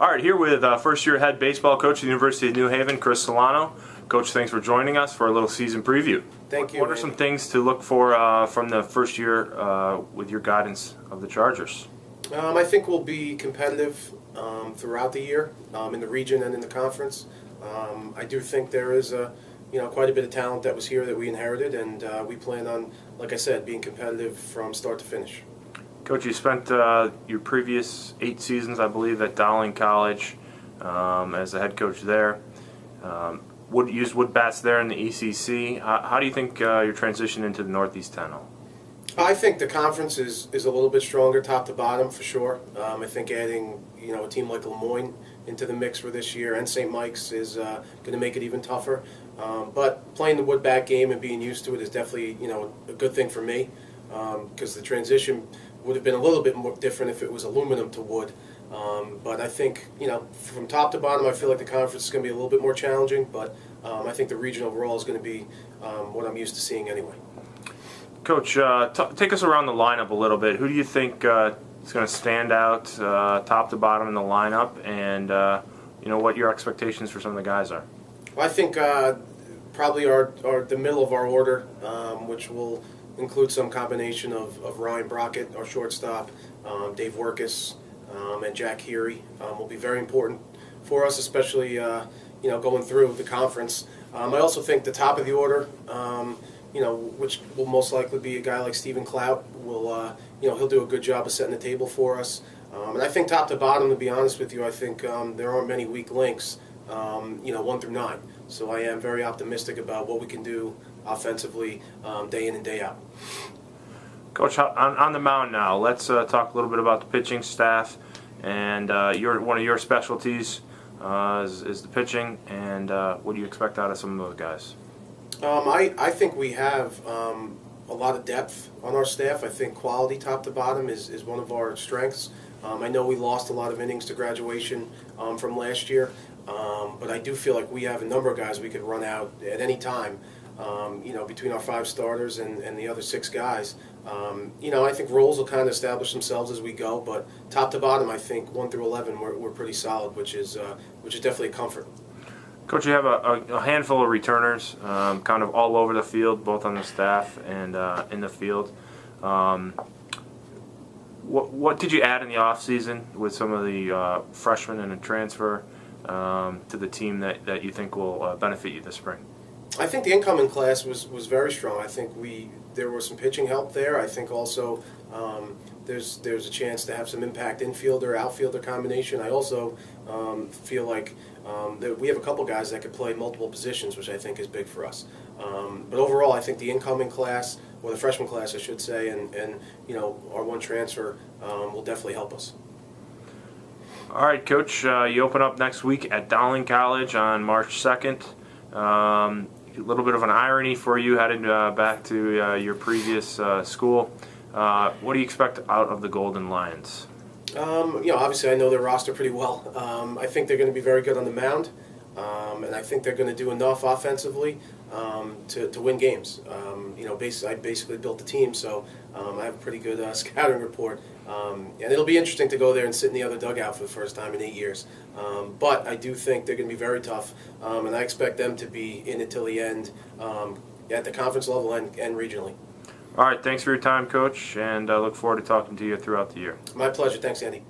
All right, here with first-year head baseball coach at the University of New Haven, Chris Solano. Coach, thanks for joining us for a little season preview. Thank you. What are some things to look for from the first year with your guidance of the Chargers? I think we'll be competitive throughout the year in the region and in the conference. I do think there is quite a bit of talent that was here that we inherited, and we plan on, like I said, being competitive from start to finish. Coach, you spent your previous 8 seasons, I believe, at Dowling College as the head coach there. Used wood bats there in the ECC. How do you think your transition into the Northeast 10? I think the conference is a little bit stronger, top to bottom, for sure. I think adding a team like Lemoyne into the mix for this year and St. Mike's is going to make it even tougher. But playing the wood bat game and being used to it is definitely a good thing for me, because the transition would have been a little bit more different if it was aluminum to wood. But I think, from top to bottom, I feel like the conference is going to be a little bit more challenging, but I think the region overall is going to be what I'm used to seeing anyway. Coach, take us around the lineup a little bit. Who do you think is going to stand out top to bottom in the lineup, and what your expectations for some of the guys are? Well, I think probably the middle of our order, which will include some combination of Ryan Brockett, our shortstop, Dave Workus, and Jack Heary, will be very important for us, especially going through the conference. I also think the top of the order, which will most likely be a guy like Stephen Clout, will he'll do a good job of setting the table for us. And I think top to bottom, to be honest with you, I think there aren't many weak links, 1 through 9. So I am very optimistic about what we can do offensively day in and day out. Coach, on the mound now, let's talk a little bit about the pitching staff, and one of your specialties is the pitching, and what do you expect out of some of those guys? I think we have a lot of depth on our staff. I think quality top to bottom is one of our strengths. I know we lost a lot of innings to graduation from last year, but I do feel like we have a number of guys we could run out at any time, between our 5 starters and the other 6 guys. I think roles will kind of establish themselves as we go, but top to bottom, I think 1 through 11 we're pretty solid, which is definitely a comfort. Coach, you have a handful of returners, kind of all over the field, both on the staff and in the field. What did you add in the off season with some of the freshmen and a transfer to the team that you think will benefit you this spring? I think the incoming class was very strong. I think there was some pitching help there. I think also there's a chance to have some impact infielder outfielder combination. I also feel like that we have a couple guys that could play multiple positions, which I think is big for us. But overall, I think the incoming class, or the freshman class, I should say, and our one transfer will definitely help us. All right, Coach. You open up next week at Dowling College on March 2nd. A little bit of an irony for you headed back to your previous school. What do you expect out of the Golden Lions? Obviously I know their roster pretty well. I think they're going to be very good on the mound, and I think they're going to do enough offensively to win games. I basically built the team, so I have a pretty good scouting report. And it'll be interesting to go there and sit in the other dugout for the first time in 8 years. But I do think they're going to be very tough, and I expect them to be in it till the end at the conference level and regionally. All right, thanks for your time, Coach, and I look forward to talking to you throughout the year. My pleasure. Thanks, Andy.